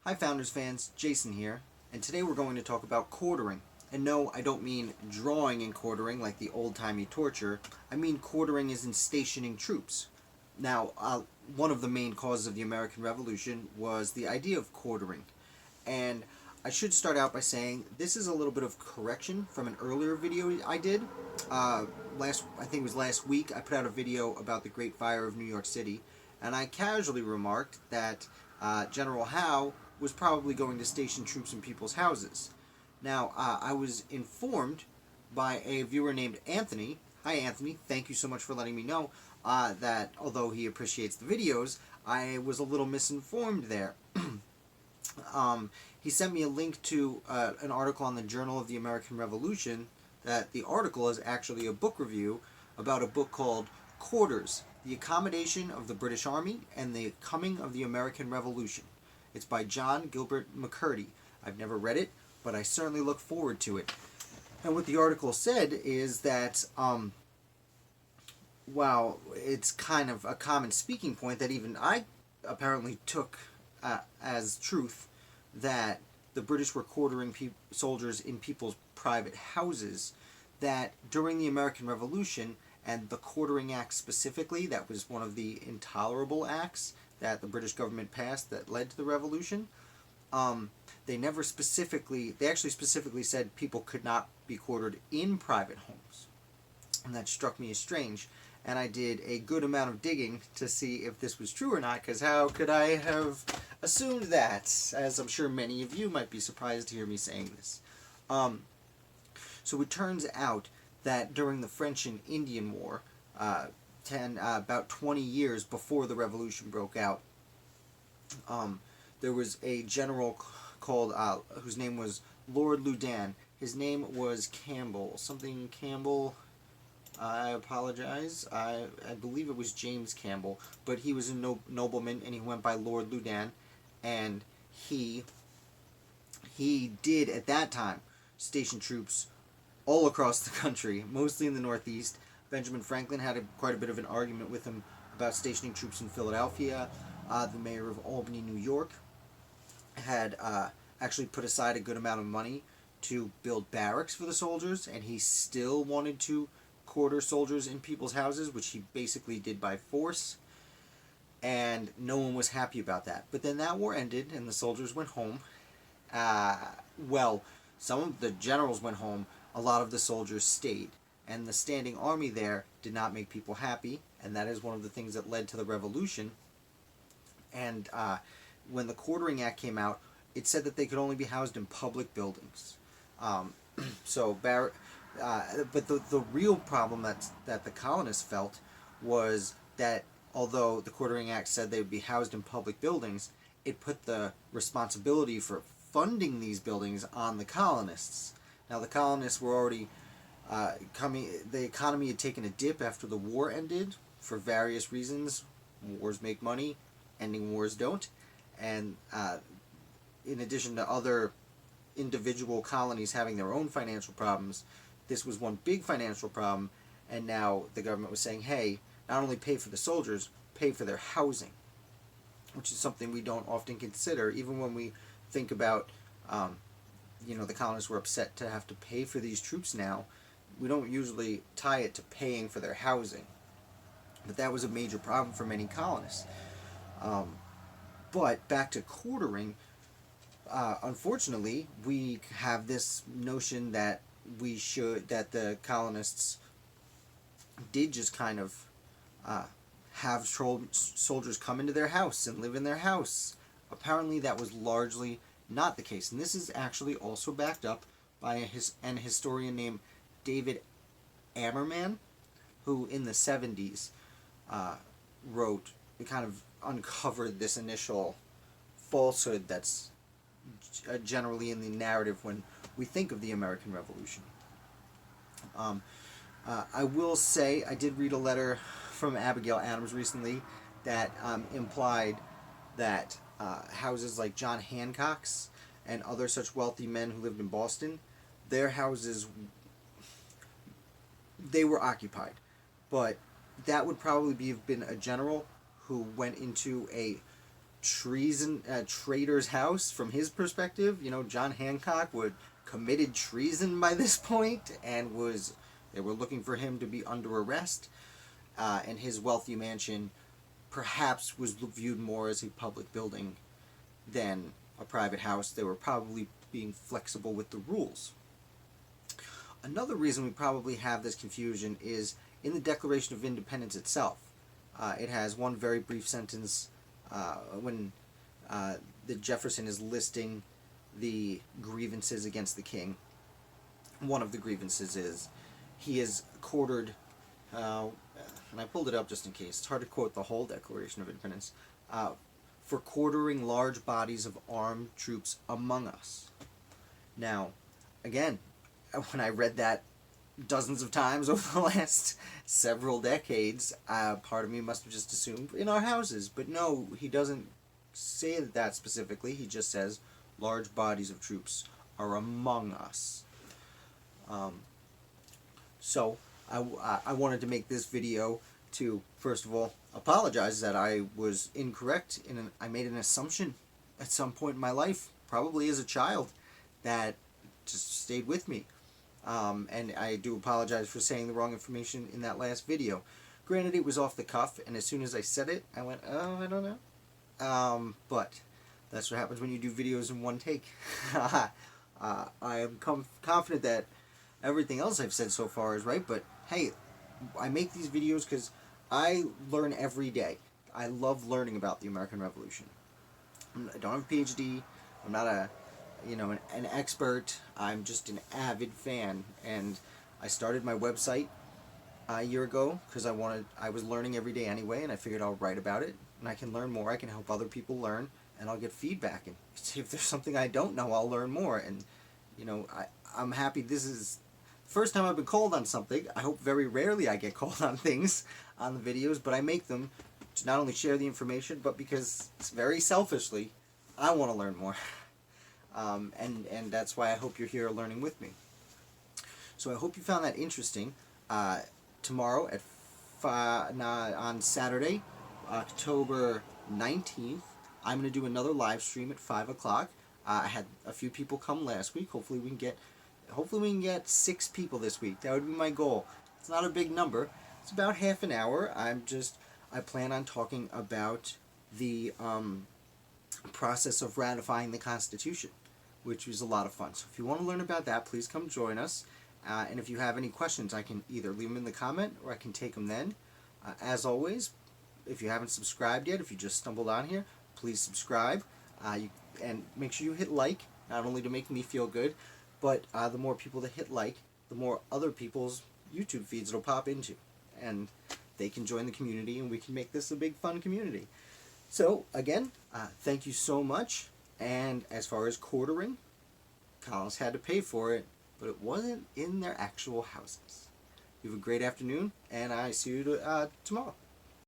Hi Founders fans, Jason here, and today we're going to talk about quartering. And no, I don't mean drawing and quartering like the old-timey torture. I mean quartering as in stationing troops. Now, one of the main causes of the American Revolution was the idea of quartering. And I should start out by saying this is a little bit of correction from an earlier video I did. I think it was last week, I put out a video about the Great Fire of New York City, and I casually remarked that General Howe was probably going to station troops in people's houses. Now, I was informed by a viewer named Anthony. Hi, Anthony. Thank you so much for letting me know that although he appreciates the videos, I was a little misinformed there. He sent me a link to an article on the Journal of the American Revolution. That the article is actually a book review about a book called Quarters, The Accommodation of the British Army and the Coming of the American Revolution. It's by John Gilbert McCurdy. I've never read it, but I certainly look forward to it. And what the article said is that, while it's kind of a common speaking point that even I apparently took as truth, that the British were quartering soldiers in people's private houses, that during the American Revolution, and the Quartering Act specifically, that was one of the intolerable acts that the British government passed that led to the revolution. They actually specifically said people could not be quartered in private homes. And that struck me as strange. And I did a good amount of digging to see if this was true or not, because how could I have assumed that? As I'm sure many of you might be surprised to hear me saying this. So it turns out that during the French and Indian War, about 20 years before the revolution broke out, there was a general called whose name was Lord Loudun. His name was Campbell, something Campbell. I apologize. I believe it was James Campbell, but he was a nobleman, and he went by Lord Loudun, and he did at that time station troops all across the country, mostly in the Northeast. Benjamin Franklin had quite a bit of an argument with him about stationing troops in Philadelphia. The mayor of Albany, New York, had actually put aside a good amount of money to build barracks for the soldiers, and he still wanted to quarter soldiers in people's houses, which he basically did by force, and no one was happy about that. But then that war ended, and the soldiers went home. Some of the generals went home, a lot of the soldiers stayed, and the standing army there did not make people happy, and that is one of the things that led to the revolution. And when the Quartering Act came out, it said that they could only be housed in public buildings. But the real problem that the colonists felt was that although the Quartering Act said they would be housed in public buildings, it put the responsibility for funding these buildings on the colonists. Now, the colonists were already the economy had taken a dip after the war ended for various reasons. Wars make money, ending wars don't. And in addition to other individual colonies having their own financial problems, this was one big financial problem, and now the government was saying, hey, not only pay for the soldiers, pay for their housing, which is something we don't often consider, even when we think about, the colonists were upset to have to pay for these troops now. We don't usually tie it to paying for their housing, but that was a major problem for many colonists. But back to quartering, unfortunately, we have this notion that the colonists did just kind of have soldiers come into their house and live in their house. Apparently that was largely not the case, and this is actually also backed up by an historian named David Ammerman, who in the 70s kind of uncovered this initial falsehood that's generally in the narrative when we think of the American Revolution. I will say I did read a letter from Abigail Adams recently that implied that houses like John Hancock's and other such wealthy men who lived in Boston, their houses, they were occupied. But that would probably have been a general who went into a treason, traitor's house from his perspective. You know, John Hancock would committed treason by this point, and they were looking for him to be under arrest. And his wealthy mansion perhaps was viewed more as a public building than a private house. They were probably being flexible with the rules. Another reason we probably have this confusion is in the Declaration of Independence itself. It has one very brief sentence when the Jefferson is listing the grievances against the king. One of the grievances is he is quartered, and I pulled it up just in case. It's hard to quote the whole Declaration of Independence, for quartering large bodies of armed troops among us. Now, again, when I read that dozens of times over the last several decades, part of me must have just assumed in our houses. But no, he doesn't say that specifically. He just says large bodies of troops are among us. So I wanted to make this video to, first of all, apologize that I was incorrect. I made an assumption at some point in my life, probably as a child, that just stayed with me. And I do apologize for saying the wrong information in that last video. Granted, it was off the cuff, and as soon as I said it, I went, oh, I don't know. But that's what happens when you do videos in one take. I am confident that everything else I've said so far is right, but hey, I make these videos because I learn every day. I love learning about the American Revolution. I don't have a PhD. I'm not an expert. I'm just an avid fan, and I started my website a year ago because I was learning every day anyway, and I figured I'll write about it, and I can learn more. I can help other people learn, and I'll get feedback, and if there's something I don't know, I'll learn more. And I'm happy. This is the first time I've been called on something. I hope very rarely I get called on things on the videos, but I make them to not only share the information, but because it's very selfishly, I want to learn more. And that's why I hope you're here learning with me. So I hope you found that interesting. Tomorrow at on Saturday, October 19th, I'm going to do another live stream at 5 o'clock. I had a few people come last week. Hopefully we can get 6 people this week. That would be my goal. It's not a big number. It's about half an hour. I plan on talking about the process of ratifying the Constitution, which was a lot of fun. So if you want to learn about that, please come join us. And if you have any questions, I can either leave them in the comment or I can take them then. As always, if you haven't subscribed yet, if you just stumbled on here, please subscribe. And make sure you hit like, not only to make me feel good, but the more people that hit like, the more other people's YouTube feeds it'll pop into. And they can join the community, and we can make this a big, fun community. So, again, thank you so much. And as far as quartering, colonists had to pay for it, but it wasn't in their actual houses. You have a great afternoon, and I see you tomorrow.